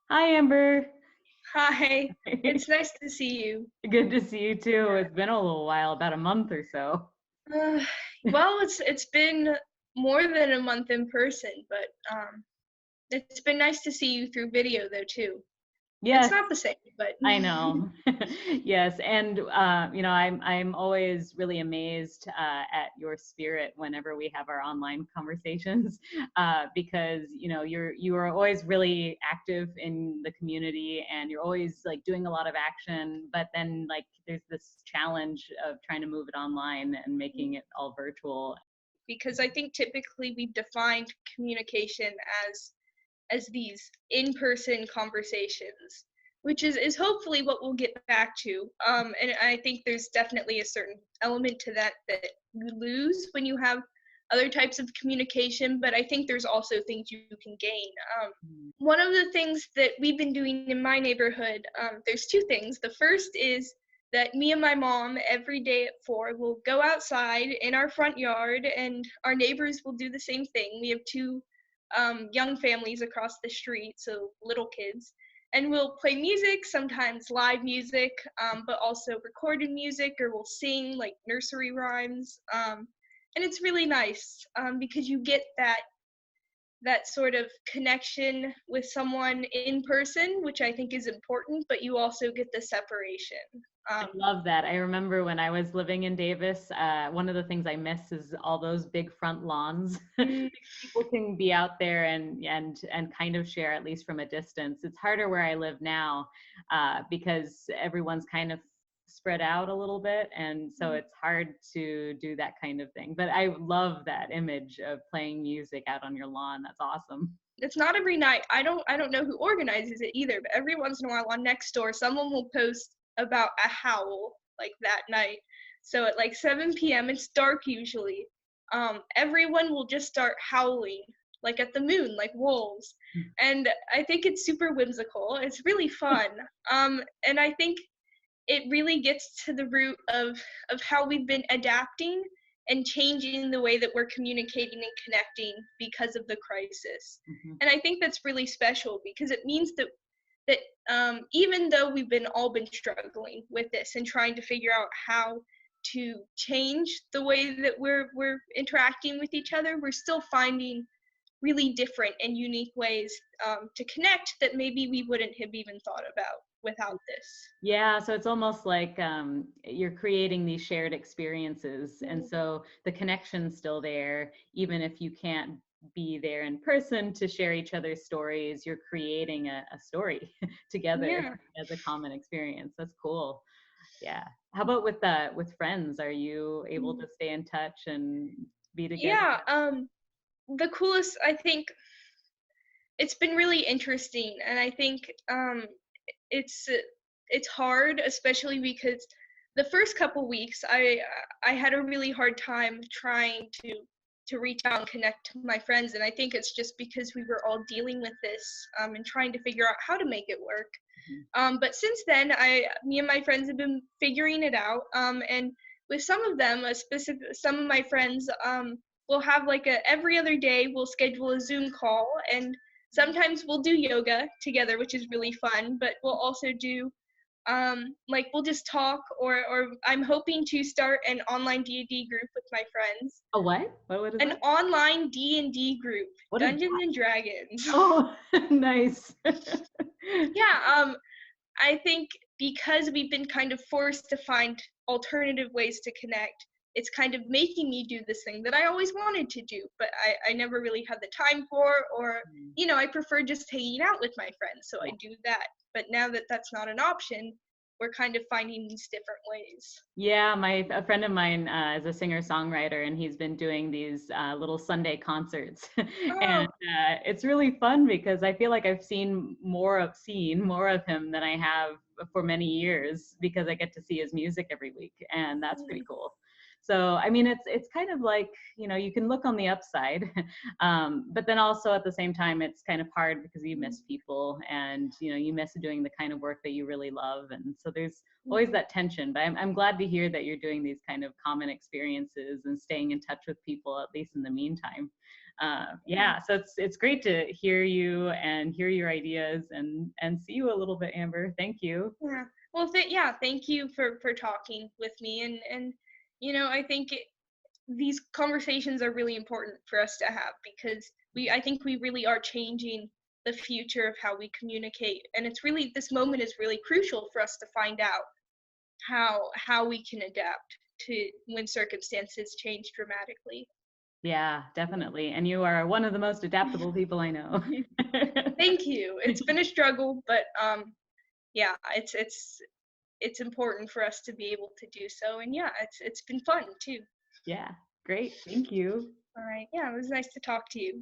Hi, Amber. Hi, it's nice to see you. Good to see you too. It's been a little while, about a month or so. Uh, it's been more than a month in person, but it's been nice to see you through video though too. It's Yes, not the same, but I know. Yes, and I'm always really amazed at your spirit whenever we have our online conversations, because you are always really active in the community, and you're always like doing a lot of action. But then like there's this challenge of trying to move it online and making it all virtual. because I think typically we've defined communication as these in-person conversations, which is hopefully what we'll get back to. And I think there's definitely a certain element to that you lose when you have other types of communication, but I think there's also things you can gain. One of the things that we've been doing in my neighborhood, there's two things. The first is that me and my mom every day at 4 will go outside in our front yard, and our neighbors will do the same thing. We have two young families across the street, so little kids, and we'll play music, sometimes live music, but also recorded music, or we'll sing like nursery rhymes. And it's really nice because you get that sort of connection with someone in person, which I think is important, but you also get the separation. I Um, love that. I remember when I was living in Davis, one of the things I miss is all those big front lawns. mm, People can be out there and kind of share, at least from a distance. It's harder where I live now, because everyone's kind of spread out a little bit, and so it's hard to do that kind of thing. But I love that image of playing music out on your lawn. That's awesome. it's not every night. I don't know who organizes it either, but every once in a while on Nextdoor, someone will post about a howl like that night. So at like 7 p.m., it's dark usually. Everyone will just start howling like at the moon, like wolves. And I think it's super whimsical. It's really fun. And I think it really gets to the root of how we've been adapting and changing the way that we're communicating and connecting because of the crisis. Mhm. And I think that's really special because it means that even though we've been all been struggling with this and trying to figure out how to change the way that we're interacting with each other, we're still finding really different and unique ways to connect that maybe we wouldn't have even thought about without this. Yeah, so it's almost like you're creating these shared experiences. And so the connection's still there, even if you can't be there in person to share each other's stories, you're creating a story together Yeah. as a common experience. That's cool. Yeah. How about with friends? Are you able to stay in touch and be together? Yeah, the coolest, I think it's been really interesting, and I think it's it's hard, especially because the first couple weeks I had a really hard time trying to reach out and connect to my friends, and I think it's just because we were all dealing with this and trying to figure out how to make it work. Mhm. But since then, me and my friends have been figuring it out. And with some of them, some of my friends, will have like a every other day we'll schedule a Zoom call, and sometimes we'll do yoga together, which is really fun. But we'll also do like we'll just talk, or I'm hoping to start an online D&D group with my friends, A what? What is an that? online D&D group, What is Dungeons and Dragons. Oh, nice. Yeah, I think because we've been kind of forced to find alternative ways to connect, it's kind of making me do this thing that I always wanted to do, but I never really had the time for, or, I prefer just hanging out with my friends, so I do that. But now that that's not an option, we're kind of finding these different ways. Yeah, a friend of mine is a singer-songwriter, and he's been doing these little Sunday concerts, and Oh, it's really fun because I feel like I've seen more of him than I have for many years because I get to see his music every week, and that's pretty cool. So, I mean, it's kind of like, you can look on the upside, but then also at the same time, it's kind of hard because you miss people, and you miss doing the kind of work that you really love, and so there's always that tension. But I'm glad to hear that you're doing these kind of common experiences and staying in touch with people, at least in the meantime. Yeah, so it's great to hear you and hear your ideas and see you a little bit, Amber. Thank you. Yeah. Well, yeah, thank you for talking with me, and I think these conversations are really important for us to have, because I think we really are changing the future of how we communicate, and this moment is really crucial for us to find out how we can adapt to when circumstances change dramatically. Yeah, definitely. And you are one of the most adaptable people I know. Thank you. It's been a struggle, but yeah, it's important for us to be able to do so, and yeah, it's been fun too. Yeah, great. Thank you. All right. Yeah, it was nice to talk to you.